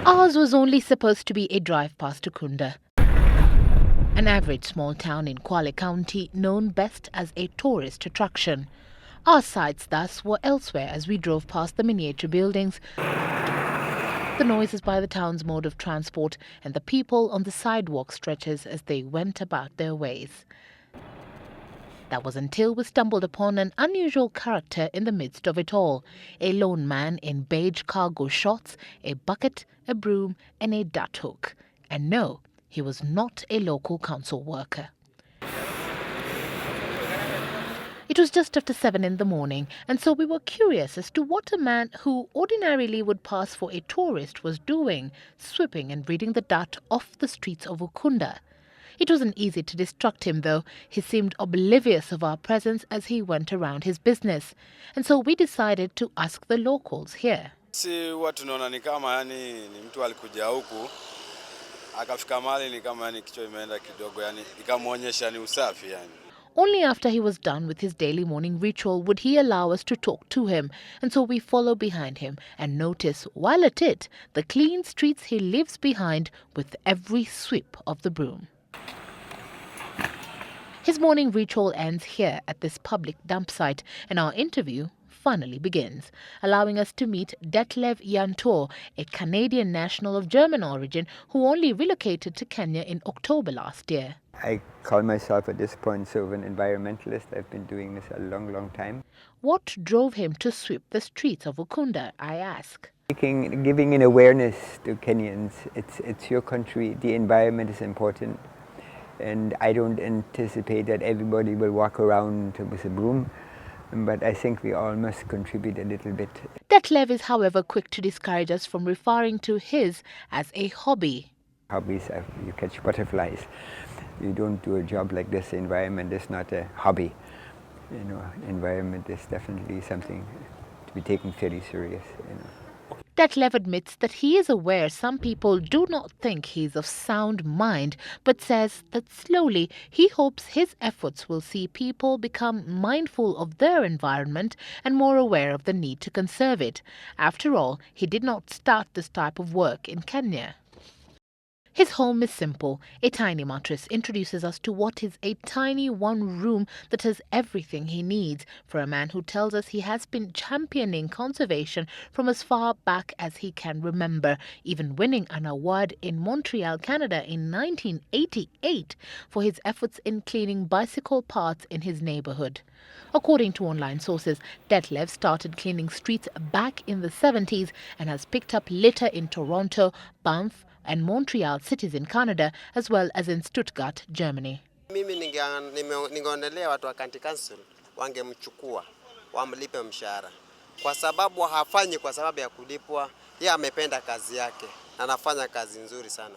Ours was only supposed to be a drive past Ukunda, an average small town in Kwale County known best as a tourist attraction. Our sights thus were elsewhere as we drove past the miniature buildings, the noises by the town's mode of transport, and the people on the sidewalk stretches as they went about their ways. That was until we stumbled upon an unusual character in the midst of it all. A lone man in beige cargo shorts, a bucket, a broom, and a dart hook. And no, he was not a local council worker. It was just after 7 in the morning, and so we were curious as to what a man who ordinarily would pass for a tourist was doing, sweeping and reading the dust off the streets of Ukunda. It wasn't easy to distract him, though. He seemed oblivious of our presence as he went around his business, and so we decided to ask the locals here. Si watu tunaona ni kama ni mtu alikuja huku akafika mahali ni kama kichwa imeenda kidogo ikamuonyesha ni usafi Only after he was done with his daily morning ritual would he allow us to talk to him, and so we follow behind him and notice, while at it, the clean streets he leaves behind with every sweep of the broom. His morning ritual ends here at this public dump site, and our interview finally begins, allowing us to meet Detlev Yantor, a Canadian national of German origin who only relocated to Kenya in October last year. I call myself at this point sort of an environmentalist. I've been doing this a long, long time. What drove him to sweep the streets of Ukunda, I ask? Giving an awareness to Kenyans. It's your country. The environment is important. And I don't anticipate that everybody will walk around with a broom, but I think we all must contribute a little bit. Detlev is, however, quick to discourage us from referring to his as a hobby. Hobbies are, you catch butterflies. You don't do a job like this. The environment is not a hobby. Environment is definitely something to be taken very serious. Detlev admits that he is aware some people do not think he's of sound mind, but says that slowly he hopes his efforts will see people become mindful of their environment and more aware of the need to conserve it. After all, he did not start this type of work in Kenya. His home is simple. A tiny mattress introduces us to what is a tiny one room that has everything he needs for a man who tells us he has been championing conservation from as far back as he can remember, even winning an award in Montreal, Canada in 1988 for his efforts in cleaning bicycle paths in his neighborhood. According to online sources, Detlev started cleaning streets back in the 70s and has picked up litter in Toronto, Banff, and Montreal cities in Canada, as well as in Stuttgart, Germany. Mimi ningeonelea watu wa county council wangemchukua wamlipe mshahara kwa sababu hafanyi kwa sababu ya kulipwa. Yeye amependa kazi yake na anafanya kazi nzuri sana.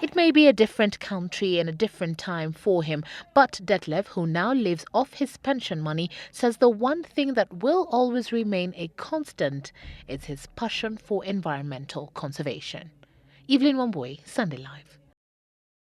It may be a different country and a different time for him, but Detlev, who now lives off his pension money, says the one thing that will always remain a constant is his passion for environmental conservation. Evelyn Wambui, Sunday Live.